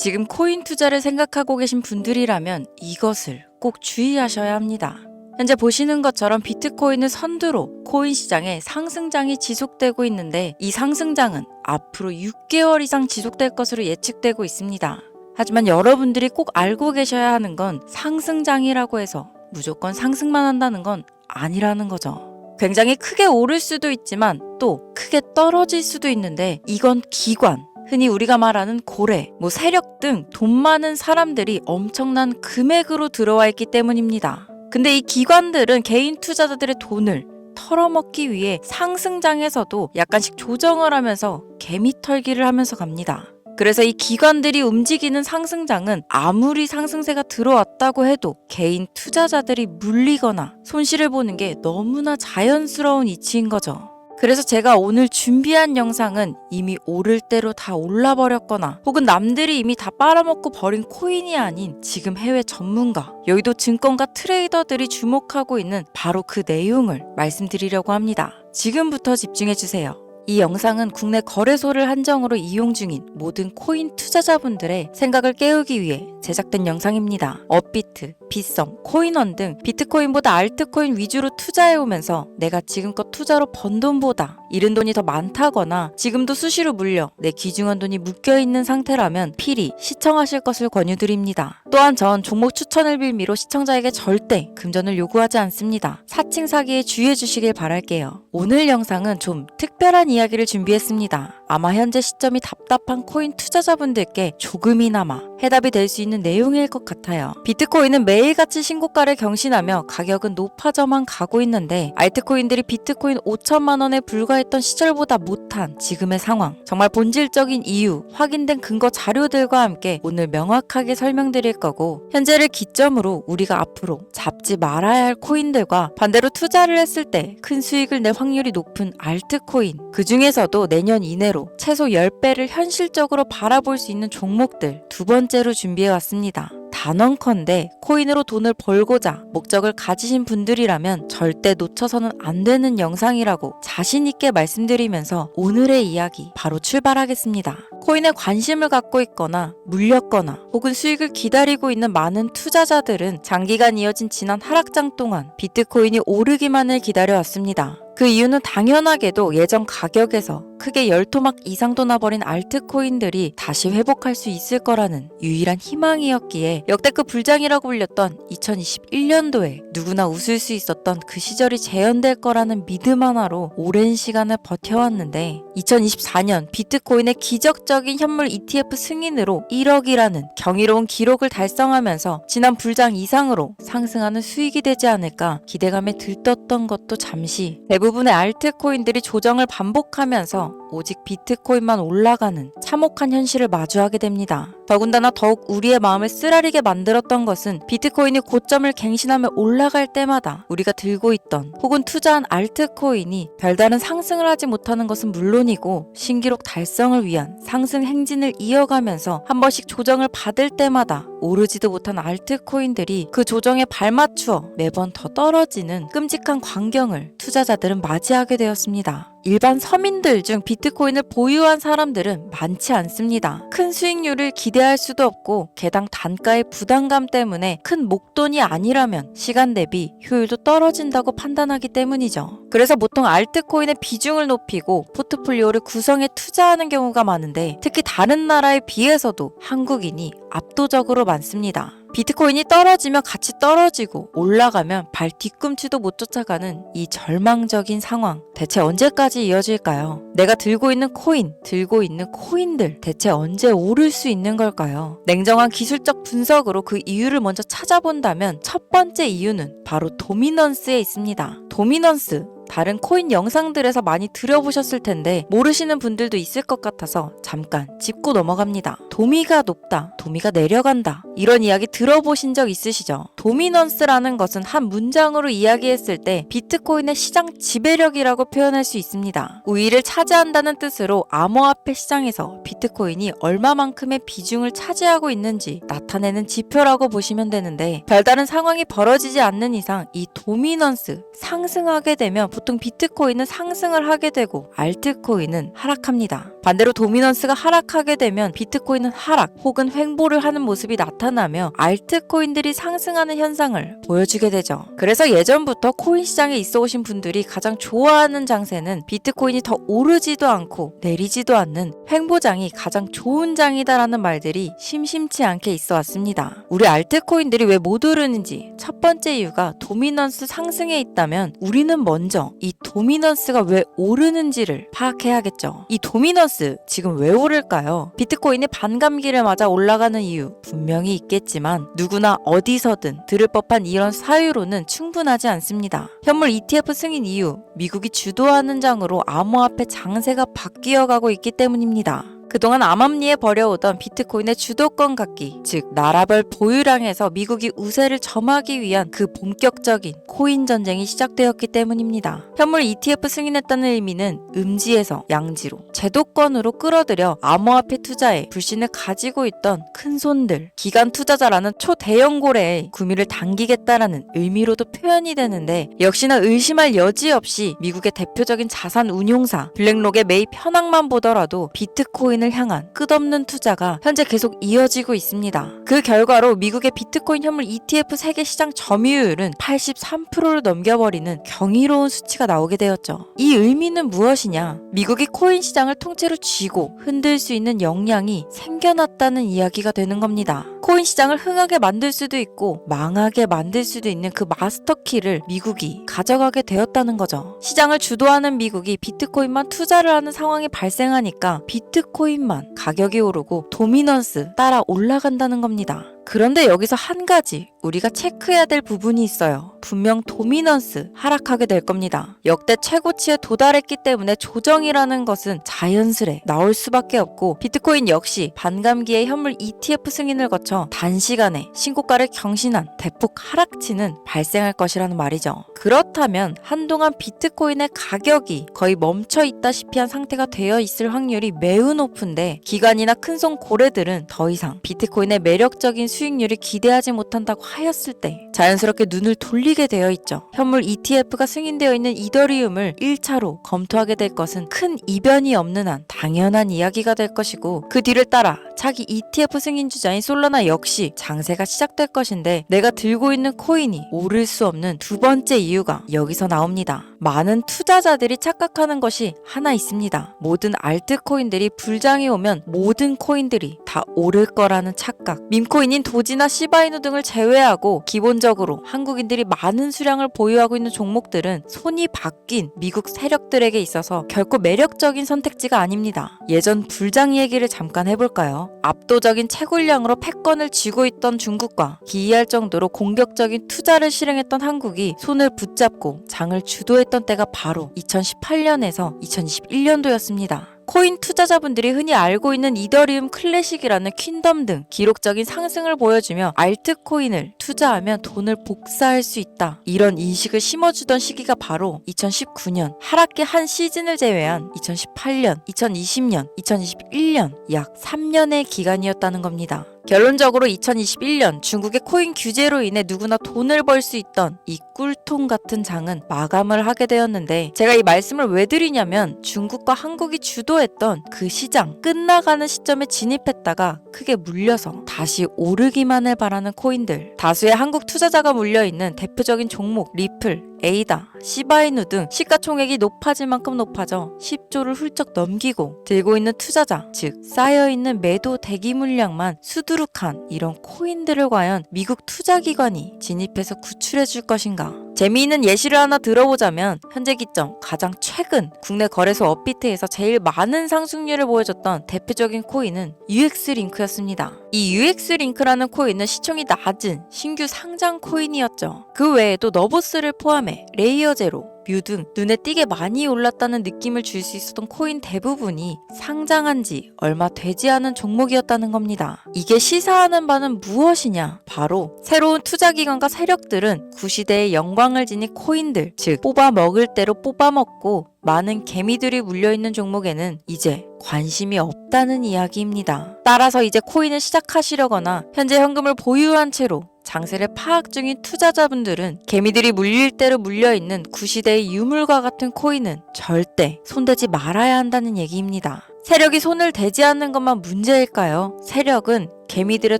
지금 코인 투자를 생각하고 계신 분들이라면 이것을 꼭 주의하셔야 합니다. 현재 보시는 것처럼 비트코인을 선두로 코인 시장에 상승장이 지속되고 있는데 이 상승장은 앞으로 6개월 이상 지속될 것으로 예측되고 있습니다. 하지만 여러분들이 꼭 알고 계셔야 하는 건 상승장이라고 해서 무조건 상승만 한다는 건 아니라는 거죠. 굉장히 크게 오를 수도 있지만 또 크게 떨어질 수도 있는데 이건 기관, 흔히 우리가 말하는 고래, 세력 등 돈 많은 사람들이 엄청난 금액으로 들어와 있기 때문입니다. 근데 이 기관들은 개인 투자자들의 돈을 털어먹기 위해 상승장에서도 약간씩 조정을 하면서 개미털기를 하면서 갑니다. 그래서 이 기관들이 움직이는 상승장은 아무리 상승세가 들어왔다고 해도 개인 투자자들이 물리거나 손실을 보는 게 너무나 자연스러운 이치인 거죠. 그래서 제가 오늘 준비한 영상은 이미 오를 대로 다 올라버렸거나 혹은 남들이 이미 다 빨아먹고 버린 코인이 아닌 지금 해외 전문가, 여의도 증권가 트레이더들이 주목하고 있는 바로 그 내용을 말씀드리려고 합니다. 지금부터 집중해주세요. 이 영상은 국내 거래소를 한정으로 이용 중인 모든 코인 투자자분들의 생각을 깨우기 위해 제작된 영상입니다. 업비트, 빗썸, 코인원 등 비트코인보다 알트코인 위주로 투자해오면서 내가 지금껏 투자로 번 돈보다 잃은 돈이 더 많다거나 지금도 수시로 물려 내 귀중한 돈이 묶여있는 상태라면 필히 시청하실 것을 권유드립니다. 또한 전 종목 추천을 빌미로 시청자에게 절대 금전을 요구하지 않습니다. 사칭 사기에 주의해주시길 바랄게요. 오늘 영상은 좀 특별한 이야기를 준비했습니다. 아마 현재 시점이 답답한 코인 투자자분들께 조금이나마 해답이 될 수 있는 내용일 것 같아요. 비트코인은 매일같이 신고가를 경신하며 가격은 높아져만 가고 있는데 알트코인들이 비트코인 5천만 원에 불과했던 시절보다 못한 지금의 상황, 정말 본질적인 이유, 확인된 근거 자료들과 함께 오늘 명확하게 설명드릴 거고, 현재를 기점으로 우리가 앞으로 잡지 말아야 할 코인들과 반대로 투자를 했을 때 큰 수익을 낼 확률이 높은 알트코인, 그 중에서도 내년 이내로 최소 10배를 현실적으로 바라볼 수 있는 종목들 두 번째로 준비해왔습니다. 단언컨대 코인으로 돈을 벌고자 목적을 가지신 분들이라면 절대 놓쳐서는 안 되는 영상이라고 자신있게 말씀드리면서 오늘의 이야기 바로 출발하겠습니다. 코인에 관심을 갖고 있거나 물렸거나 혹은 수익을 기다리고 있는 많은 투자자들은 장기간 이어진 지난 하락장 동안 비트코인이 오르기만을 기다려왔습니다. 그 이유는 당연하게도 예전 가격에서 크게 10토막 이상 돋아버린 알트코인들이 다시 회복할 수 있을 거라는 유일한 희망이었기에 역대급 불장이라고 불렸던 2021년도에 누구나 웃을 수 있었던 그 시절이 재현될 거라는 믿음 하나로 오랜 시간을 버텨왔는데 2024년 비트코인의 기적적인 현물 ETF 승인으로 1억이라는 경이로운 기록을 달성하면서 지난 불장 이상으로 상승하는 수익이 되지 않을까 기대감에 들떴던 것도 잠시 대부분의 알트코인들이 조정을 반복하면서 오직 비트코인만 올라가는 참혹한 현실을 마주하게 됩니다. 더군다나 더욱 우리의 마음을 쓰라리게 만들었던 것은 비트코인이 고점을 갱신하며 올라갈 때마다 우리가 들고 있던 혹은 투자한 알트코인이 별다른 상승을 하지 못하는 것은 물론이고 신기록 달성을 위한 상승 행진을 이어가면서 한 번씩 조정을 받을 때마다 오르지도 못한 알트코인들이 그 조정에 발맞추어 매번 더 떨어지는 끔찍한 광경을 투자자들은 맞이하게 되었습니다. 일반 서민들 중 비트코인을 보유한 사람들은 많지 않습니다. 큰 수익률을 기대할 수도 없고 개당 단가의 부담감 때문에 큰 목돈이 아니라면 시간 대비 효율도 떨어진다고 판단하기 때문이죠. 그래서 보통 알트코인의 비중을 높이고 포트폴리오를 구성해 투자하는 경우가 많은데 특히 다른 나라에 비해서도 한국인이 압도적으로 많습니다. 비트코인이 떨어지면 같이 떨어지고 올라가면 발 뒤꿈치도 못 쫓아가는 이 절망적인 상황 대체 언제까지 이어질까요? 내가 들고 있는 코인, 들고 있는 코인들 대체 언제 오를 수 있는 걸까요? 냉정한 기술적 분석으로 그 이유를 먼저 찾아본다면 첫 번째 이유는 바로 도미넌스에 있습니다. 도미넌스, 다른 코인 영상들에서 많이 들어보셨을 텐데 모르시는 분들도 있을 것 같아서 잠깐 짚고 넘어갑니다. 도미가 높다, 도미가 내려간다, 이런 이야기 들어보신 적 있으시죠? 도미넌스라는 것은 한 문장으로 이야기했을 때 비트코인의 시장 지배력이라고 표현할 수 있습니다. 우위를 차지한다는 뜻으로 암호화폐 시장에서 비트코인이 얼마만큼의 비중을 차지하고 있는지 나타내는 지표라고 보시면 되는데, 별다른 상황이 벌어지지 않는 이상 이 도미넌스, 상승하게 되면 보통 비트코인은 상승을 하게 되고 알트코인은 하락합니다. 반대로 도미넌스가 하락하게 되면 비트코인은 하락 혹은 횡보를 하는 모습이 나타나며 알트코인들이 상승하는 현상을 보여주게 되죠. 그래서 예전부터 코인 시장에 있어 오신 분들이 가장 좋아하는 장세는 비트코인이 더 오르지도 않고 내리지도 않는 횡보장이 가장 좋은 장이다라는 말들이 심심치 않게 있어 왔습니다. 우리 알트코인들이 왜 못 오르는지 첫 번째 이유가 도미넌스 상승에 있다면 우리는 먼저 이 도미넌스가 왜 오르는지를 파악해야겠죠. 이 도미넌스 지금 왜 오를까요? 비트코인이 반감기를 맞아 올라가는 이유 분명히 있겠지만 누구나 어디서든 들을 법한 이런 사유로는 충분하지 않습니다. 현물 ETF 승인 이후 미국이 주도하는 장으로 암호화폐 장세가 바뀌어가고 있기 때문입니다. 그동안 암암리에 벌여오던 비트코인의 주도권 갖기, 즉 나라별 보유량에서 미국이 우세를 점하기 위한 그 본격적인 코인 전쟁이 시작되었기 때문입니다. 현물 ETF 승인했다는 의미는 음지에서 양지로, 제도권으로 끌어들여 암호화폐 투자에 불신을 가지고 있던 큰손들, 기관 투자자라는 초대형 고래의 구미를 당기겠다라는 의미로도 표현이 되는데 역시나 의심할 여지 없이 미국의 대표적인 자산 운용사 블랙록의 매입 현황만 보더라도 비트코인 을 향한 끝없는 투자가 현재 계속 이어지고 있습니다. 그 결과로 미국의 비트코인 현물 ETF 세계 시장 점유율은 83%를 넘겨버리는 경이로운 수치가 나오게 되었죠. 이 의미는 무엇이냐? 미국이 코인 시장을 통째로 쥐고 흔들 수 있는 역량이 생겨났다는 이야기가 되는 겁니다. 코인 시장을 흥하게 만들 수도 있고 망하게 만들 수도 있는 그 마스터키를 미국이 가져가게 되었다는 거죠. 시장을 주도하는 미국이 비트코인만 투자를 하는 상황이 발생하니까 비트코인만 가격이 오르고 도미넌스 따라 올라간다는 겁니다. 그런데 여기서 한 가지 우리가 체크해야 될 부분이 있어요. 분명 도미넌스 하락하게 될 겁니다. 역대 최고치에 도달했기 때문에 조정이라는 것은 자연스레 나올 수밖에 없고 비트코인 역시 반감기의 현물 ETF 승인을 거쳐 단시간에 신고가를 경신한 대폭 하락치는 발생할 것이라는 말이죠. 그렇다면 한동안 비트코인의 가격이 거의 멈춰 있다시피 한 상태가 되어 있을 확률이 매우 높은데 기관이나 큰손 고래들은 더 이상 비트코인의 매력적인 수익률을 기대하지 못한다고 하였을 때 자연스럽게 눈을 돌리게 되어 있죠. 현물 ETF가 승인되어 있는 이더리움을 1차로 검토하게 될 것은 큰 이변이 없는 한 당연한 이야기가 될 것이고 그 뒤를 따라 차기 ETF 승인 주자인 솔라나 역시 장세가 시작될 것인데 내가 들고 있는 코인이 오를 수 없는 두 번째 이유가 여기서 나옵니다. 많은 투자자들이 착각하는 것이 하나 있습니다. 모든 알트코인들이 불장이 오면 모든 코인들이 다 오를 거라는 착각. 밈코인인 도지나 시바이누 등을 제외하고 기본적으로 한국인들이 많은 수량을 보유하고 있는 종목들은 손이 바뀐 미국 세력들에게 있어서 결코 매력적인 선택지가 아닙니다. 예전 불장 얘기를 잠깐 해볼까요? 압도적인 채굴량으로 패권을 쥐고 있던 중국과 기이할 정도로 공격적인 투자를 실행했던 한국이 손을 붙잡고 장을 주도했던 때가 바로 2018년에서 2021년도였습니다. 코인 투자자분들이 흔히 알고 있는 이더리움 클래식이라는 퀸덤 등 기록적인 상승을 보여주며 알트코인을 투자하면 돈을 복사할 수 있다. 이런 인식을 심어주던 시기가 바로 2019년 하락기 한 시즌을 제외한 2018년, 2020년, 2021년 약 3년의 기간이었다는 겁니다. 결론적으로 2021년 중국의 코인 규제로 인해 누구나 돈을 벌 수 있던 이 꿀통 같은 장은 마감을 하게 되었는데 제가 이 말씀을 왜 드리냐면 중국과 한국이 주도했던 그 시장 끝나가는 시점에 진입했다가 크게 물려서 다시 오르기만을 바라는 코인들 다수의 한국 투자자가 물려있는 대표적인 종목 리플, 에이다, 시바이누 등 시가총액이 높아질 만큼 높아져 10조를 훌쩍 넘기고 들고 있는 투자자, 즉 쌓여있는 매도 대기 물량만 수두룩한 이런 코인들을 과연 미국 투자기관이 진입해서 구출해 줄 것인가? 재미있는 예시를 하나 들어보자면 현재 기점 가장 최근 국내 거래소 업비트에서 제일 많은 상승률을 보여줬던 대표적인 코인은 UX링크였습니다. 이 UX링크라는 코인은 시총이 낮은 신규 상장 코인이었죠. 그 외에도 너보스를 포함해 레이어제로, 뮤 등 눈에 띄게 많이 올랐다는 느낌을 줄 수 있었던 코인 대부분이 상장한 지 얼마 되지 않은 종목이었다는 겁니다. 이게 시사하는 바는 무엇이냐? 바로 새로운 투자기관과 세력들은 구시대의 영광을 지닌 코인들, 즉 뽑아 먹을 대로 뽑아 먹고 많은 개미들이 물려있는 종목에는 이제 관심이 없다는 이야기입니다. 따라서 이제 코인을 시작하시려거나 현재 현금을 보유한 채로 장세를 파악 중인 투자자분들은 개미들이 물릴 대로 물려있는 구시대의 유물과 같은 코인은 절대 손대지 말아야 한다는 얘기입니다. 세력이 손을 대지 않는 것만 문제일까요? 세력은 개미들의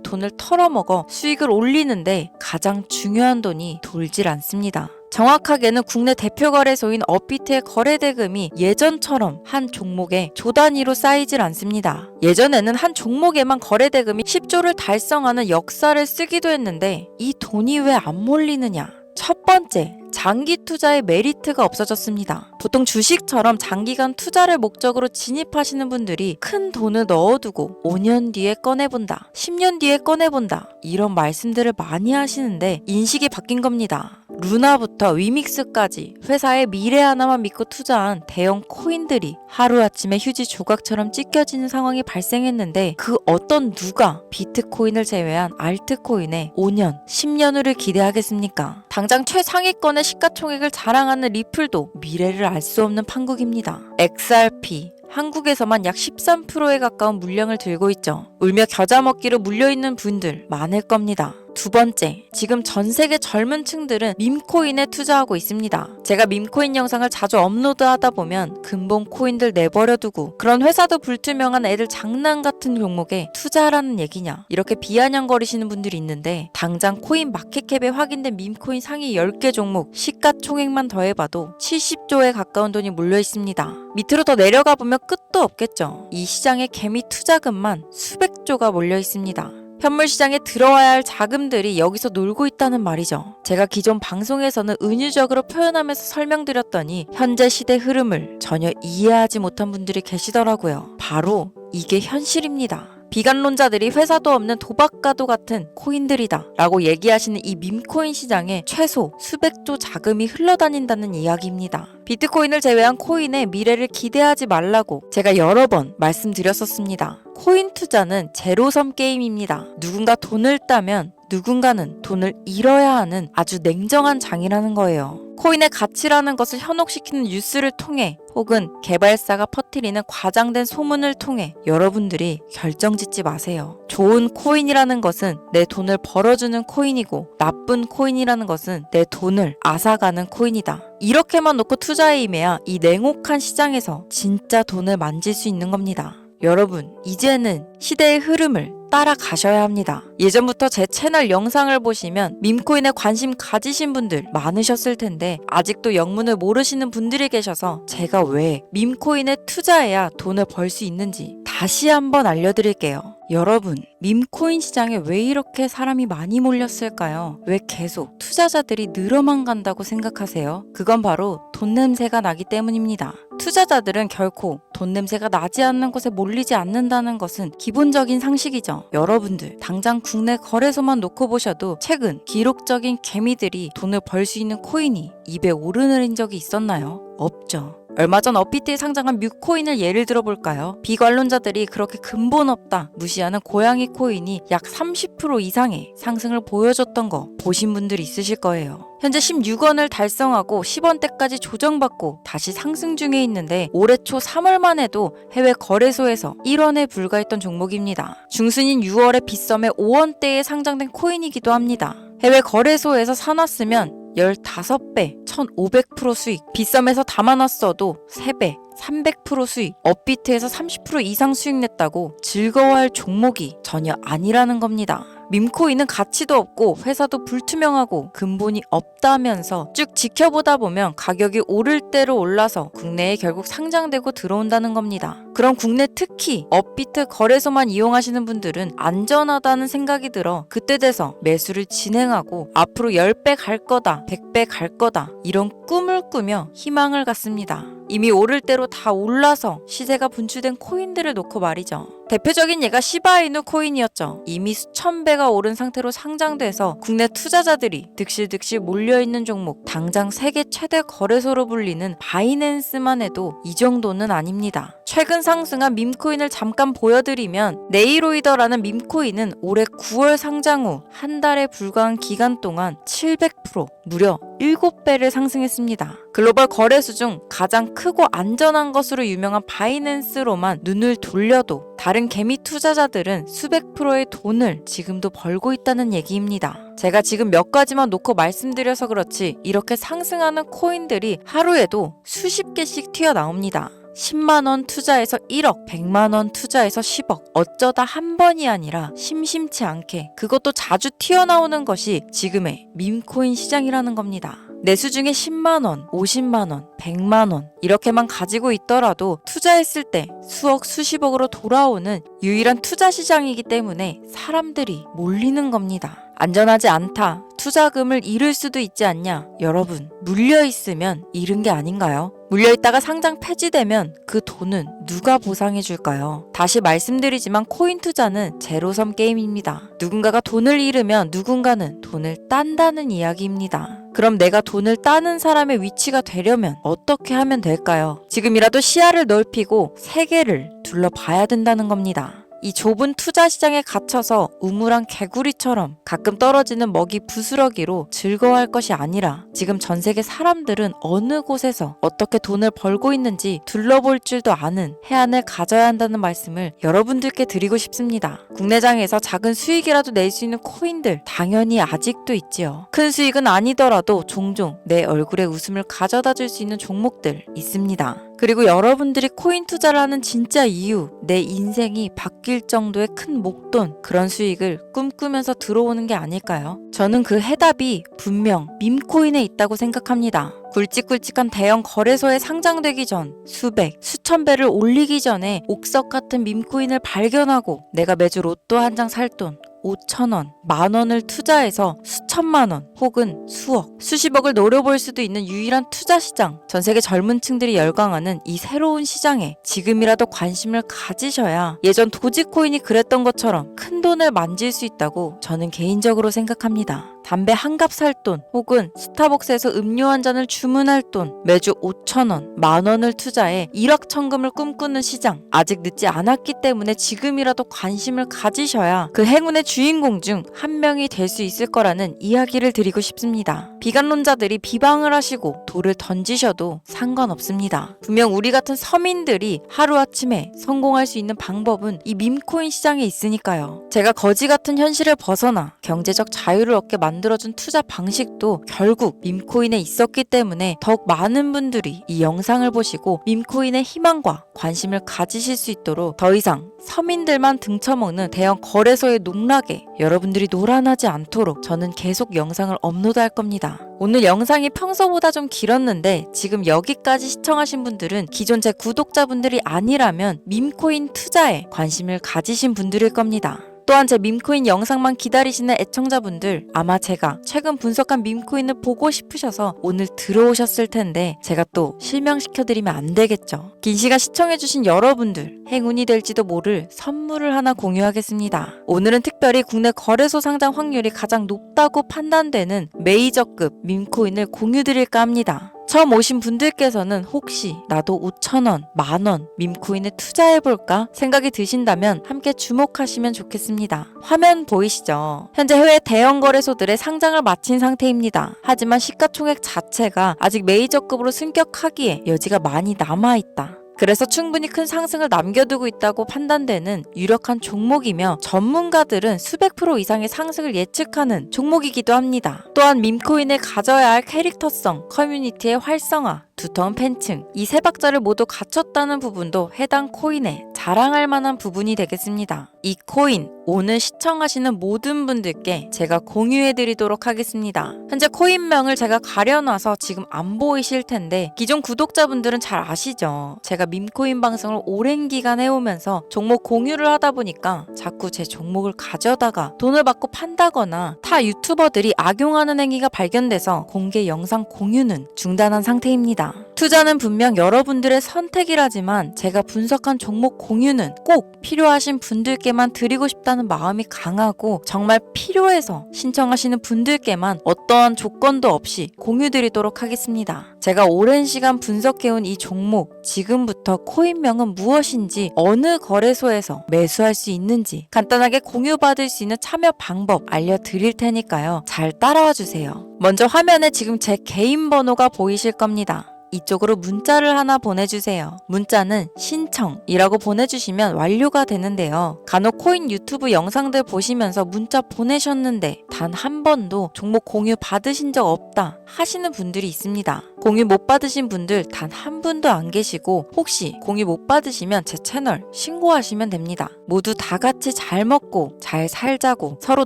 돈을 털어먹어 수익을 올리는데 가장 중요한 돈이 돌질 않습니다. 정확하게는 국내 대표 거래소인 업비트의 거래 대금이 예전처럼 한 종목에 조 단위로 쌓이질 않습니다. 예전에는 한 종목에만 거래 대금이 10조를 달성하는 역사를 쓰기도 했는데 이 돈이 왜 안 몰리느냐? 첫 번째, 장기 투자의 메리트가 없어졌습니다. 보통 주식처럼 장기간 투자를 목적으로 진입하시는 분들이 큰 돈을 넣어두고 5년 뒤에 꺼내본다, 10년 뒤에 꺼내본다 이런 말씀들을 많이 하시는데 인식이 바뀐 겁니다. 루나부터 위믹스까지 회사의 미래 하나만 믿고 투자한 대형 코인들이 하루아침에 휴지 조각처럼 찢겨지는 상황이 발생했는데 그 어떤 누가 비트코인을 제외한 알트코인에 5년, 10년을 기대하겠습니까? 당장 최상위권의 시가총액을 자랑하는 리플도 미래를 알 수 없는 판국입니다. XRP 한국에서만 약 13%에 가까운 물량을 들고 있죠. 울며 겨자 먹기로 물려있는 분들 많을 겁니다. 두 번째, 지금 전 세계 젊은 층들은 밈코인에 투자하고 있습니다. 제가 밈코인 영상을 자주 업로드하다 보면 근본 코인들 내버려두고 그런 회사도 불투명한 애들 장난 같은 종목에 투자하라는 얘기냐 이렇게 비아냥거리시는 분들이 있는데 당장 코인 마켓캡에 확인된 밈코인 상위 10개 종목 시가총액만 더해봐도 70조에 가까운 돈이 몰려 있습니다. 밑으로 더 내려가 보면 끝도 없겠죠. 이 시장에 개미 투자금만 수백조가 몰려 있습니다. 현물 시장에 들어와야 할 자금들이 여기서 놀고 있다는 말이죠. 제가 기존 방송에서는 은유적으로 표현하면서 설명드렸더니 현재 시대 흐름을 전혀 이해하지 못한 분들이 계시더라고요. 바로 이게 현실입니다. 비관론자들이 회사도 없는 도박가도 같은 코인들이다 라고 얘기하시는 이 밈코인 시장에 최소 수백조 자금이 흘러다닌다는 이야기입니다. 비트코인을 제외한 코인의 미래를 기대하지 말라고 제가 여러 번 말씀드렸었습니다. 코인 투자는 제로섬 게임입니다. 누군가 돈을 따면 누군가는 돈을 잃어야 하는 아주 냉정한 장이라는 거예요. 코인의 가치라는 것을 현혹시키는 뉴스를 통해 혹은 개발사가 퍼뜨리는 과장된 소문을 통해 여러분들이 결정짓지 마세요. 좋은 코인이라는 것은 내 돈을 벌어주는 코인이고 나쁜 코인이라는 것은 내 돈을 앗아가는 코인이다. 이렇게만 놓고 투자에 임해야 이 냉혹한 시장에서 진짜 돈을 만질 수 있는 겁니다. 여러분, 이제는 시대의 흐름을 따라가셔야 합니다. 예전부터 제 채널 영상을 보시면 밈코인에 관심 가지신 분들 많으셨을 텐데 아직도 영문을 모르시는 분들이 계셔서 제가 왜 밈코인에 투자해야 돈을 벌 수 있는지 다시 한번 알려드릴게요. 여러분, 밈코인 시장에 왜 이렇게 사람이 많이 몰렸을까요? 왜 계속 투자자들이 늘어만 간다고 생각하세요? 그건 바로 돈 냄새가 나기 때문입니다. 투자자들은 결코 돈 냄새가 나지 않는 곳에 몰리지 않는다는 것은 기본적인 상식이죠. 여러분들, 당장 국내 거래소만 놓고 보셔도 최근 기록적인 개미들이 돈을 벌 수 있는 코인이 입에 오르내린 적이 있었나요? 없죠. 얼마 전 업비트에 상장한 뮤코인을 예를 들어볼까요? 비관론자들이 그렇게 근본 없다 무시하는 고양이 코인이 약 30% 이상의 상승을 보여줬던 거 보신 분들이 있으실 거예요. 현재 16원을 달성하고 10원대까지 조정받고 다시 상승 중에 있는데 올해 초 3월만 해도 해외 거래소에서 1원에 불과했던 종목입니다. 중순인 6월에 빗썸에 5원대에 상장된 코인이기도 합니다. 해외 거래소에서 사놨으면 15배, 1500% 수익, 빗썸에서 담아놨어도 3배, 300% 수익, 업비트에서 30% 이상 수익 냈다고 즐거워할 종목이 전혀 아니라는 겁니다. 밈코인은 가치도 없고 회사도 불투명하고 근본이 없다면서 쭉 지켜보다 보면 가격이 오를 대로 올라서 국내에 결국 상장되고 들어온다는 겁니다. 그럼 국내 특히 업비트 거래소만 이용하시는 분들은 안전하다는 생각이 들어 그때 돼서 매수를 진행하고 앞으로 10배 갈 거다, 100배 갈 거다 이런 꿈을 꾸며 희망을 갖습니다. 이미 오를 대로 다 올라서 시세가 분출된 코인들을 놓고 말이죠. 대표적인 예가 시바이누 코인이었죠. 이미 수천 배가 오른 상태로 상장돼서 국내 투자자들이 득실득실 몰려있는 종목, 당장 세계 최대 거래소로 불리는 바이낸스만 해도 이 정도는 아닙니다. 최근 상승한 밈코인을 잠깐 보여드리면 네이로이더라는 밈코인은 올해 9월 상장 후 한 달에 불과한 기간 동안 700% 무려 7배를 상승했습니다. 글로벌 거래소 중 가장 크고 안전한 것으로 유명한 바이낸스로만 눈을 돌려도 다른 개미 투자자들은 수백 프로의 돈을 지금도 벌고 있다는 얘기입니다. 제가 지금 몇 가지만 놓고 말씀드려서 그렇지 이렇게 상승하는 코인들이 하루에도 수십 개씩 튀어나옵니다. 10만원 투자해서 1억, 100만원 투자해서 10억. 어쩌다 한 번이 아니라 심심치 않게 그것도 자주 튀어나오는 것이 지금의 밈코인 시장이라는 겁니다. 내수 중에 10만원, 50만원, 100만원 이렇게만 가지고 있더라도 투자했을 때 수억, 수십억으로 돌아오는 유일한 투자 시장이기 때문에 사람들이 몰리는 겁니다. 안전하지 않다. 투자금을 잃을 수도 있지 않냐? 여러분, 물려있으면 잃은 게 아닌가요? 물려있다가 상장 폐지되면 그 돈은 누가 보상해 줄까요? 다시 말씀드리지만 코인 투자는 제로섬 게임입니다. 누군가가 돈을 잃으면 누군가는 돈을 딴다는 이야기입니다. 그럼 내가 돈을 따는 사람의 위치가 되려면 어떻게 하면 될까요? 지금이라도 시야를 넓히고 세계를 둘러봐야 된다는 겁니다. 이 좁은 투자 시장에 갇혀서 우물한 개구리처럼 가끔 떨어지는 먹이 부스러기로 즐거워할 것이 아니라 지금 전 세계 사람들은 어느 곳에서 어떻게 돈을 벌고 있는지 둘러볼 줄도 아는 해안을 가져야 한다는 말씀을 여러분들께 드리고 싶습니다. 국내장에서 작은 수익이라도 낼 수 있는 코인들 당연히 아직도 있지요. 큰 수익은 아니더라도 종종 내 얼굴에 웃음을 가져다 줄 수 있는 종목들 있습니다. 그리고 여러분들이 코인 투자를 하는 진짜 이유, 내 인생이 바뀔 정도의 큰 목돈, 그런 수익을 꿈꾸면서 들어오는 게 아닐까요? 저는 그 해답이 분명 밈코인에 있다고 생각합니다. 굵직굵직한 대형 거래소에 상장되기 전 수백, 수천 배를 올리기 전에 옥석 같은 밈코인을 발견하고 내가 매주 로또 한 장 살 돈 5,000원, 만원을 투자해서 수천만원 혹은 수억, 수십억을 노려볼 수도 있는 유일한 투자 시장. 전 세계 젊은 층들이 열광하는 이 새로운 시장에 지금이라도 관심을 가지셔야 예전 도지코인이 그랬던 것처럼 큰 돈을 만질 수 있다고 저는 개인적으로 생각합니다. 담배 한 갑 살 돈 혹은 스타벅스에서 음료 한 잔을 주문할 돈, 매주 5,000원, 만원을 투자해 일확천금을 꿈꾸는 시장. 아직 늦지 않았기 때문에 지금이라도 관심을 가지셔야 그 행운의 주인공 중 한 명이 될 수 있을 거라는 이야기를 드리고 싶습니다. 비관론자들이 비방을 하시고 돌을 던지셔도 상관없습니다. 분명 우리 같은 서민들이 하루아침에 성공할 수 있는 방법은 이 밈코인 시장에 있으니까요. 제가 거지 같은 현실을 벗어나 경제적 자유를 얻게 만들어준 투자 방식도 결국 밈코인에 있었기 때문에 더욱 많은 분들이 이 영상을 보시고 밈코인의 희망과 관심을 가지실 수 있도록 더 이상 서민들만 등쳐먹는 대형 거래소의 농락에 여러분들이 놀아나지 않도록 저는 계속 영상을 업로드할 겁니다. 오늘 영상이 평소보다 좀 길었는데 지금 여기까지 시청하신 분들은 기존 제 구독자분들이 아니라면 밈코인 투자에 관심을 가지신 분들일 겁니다. 또한 제 밈코인 영상만 기다리시는 애청자분들, 아마 제가 최근 분석한 밈코인을 보고 싶으셔서 오늘 들어오셨을 텐데 제가 또 실명시켜드리면 안 되겠죠. 긴 시간 시청해주신 여러분들, 행운이 될지도 모를 선물을 하나 공유하겠습니다. 오늘은 특별히 국내 거래소 상장 확률이 가장 높다고 판단되는 메이저급 밈코인을 공유드릴까 합니다. 처음 오신 분들께서는 혹시 나도 5,000원, 만원 밈코인에 투자해볼까 생각이 드신다면 함께 주목하시면 좋겠습니다. 화면 보이시죠? 현재 해외 대형 거래소들의 상장을 마친 상태입니다. 하지만 시가총액 자체가 아직 메이저급으로 승격하기에 여지가 많이 남아있다. 그래서 충분히 큰 상승을 남겨두고 있다고 판단되는 유력한 종목이며 전문가들은 수백 프로 이상의 상승을 예측하는 종목이기도 합니다. 또한 밈코인을 가져야 할 캐릭터성, 커뮤니티의 활성화, 두터운 팬층, 이 세 박자를 모두 갖췄다는 부분도 해당 코인에 자랑할 만한 부분이 되겠습니다. 이 코인, 오늘 시청하시는 모든 분들께 제가 공유해드리도록 하겠습니다. 현재 코인명을 제가 가려놔서 지금 안 보이실 텐데 기존 구독자분들은 잘 아시죠? 제가 밈코인 방송을 오랜 기간 해오면서 종목 공유를 하다 보니까 자꾸 제 종목을 가져다가 돈을 받고 판다거나 타 유튜버들이 악용하는 행위가 발견돼서 공개 영상 공유는 중단한 상태입니다. 투자는 분명 여러분들의 선택이라지만 제가 분석한 종목 공유는 꼭 필요하신 분들께만 드리고 싶다는 마음이 강하고 정말 필요해서 신청하시는 분들께만 어떠한 조건도 없이 공유드리도록 하겠습니다. 제가 오랜 시간 분석해온 이 종목, 지금부터 코인명은 무엇인지, 어느 거래소에서 매수할 수 있는지 간단하게 공유받을 수 있는 참여 방법 알려드릴 테니까요. 잘 따라와 주세요. 먼저 화면에 지금 제 개인 번호가 보이실 겁니다. 이쪽으로 문자를 하나 보내주세요. 문자는 신청이라고 보내주시면 완료가 되는데요. 간혹 코인 유튜브 영상들 보시면서 문자 보내셨는데 단 한 번도 종목 공유 받으신 적 없다 하시는 분들이 있습니다. 공유 못 받으신 분들 단 한 분도 안 계시고 혹시 공유 못 받으시면 제 채널 신고하시면 됩니다. 모두 다 같이 잘 먹고 잘 살자고 서로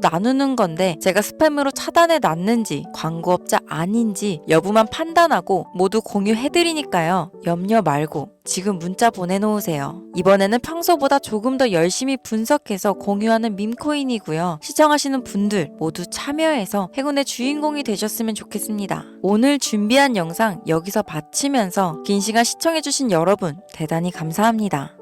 나누는 건데 제가 스팸으로 차단해 놨는지 광고업자 아닌지 여부만 판단하고 모두 공유해드리니까요. 염려 말고 지금 문자 보내놓으세요. 이번에는 평소보다 조금 더 열심히 분석해서 공유하는 밈코인이고요. 시청하시는 분들 모두 참여해서 행운의 주인공이 되셨으면 좋겠습니다. 오늘 준비한 영상 여기서 마치면서 긴 시간 시청해주신 여러분 대단히 감사합니다.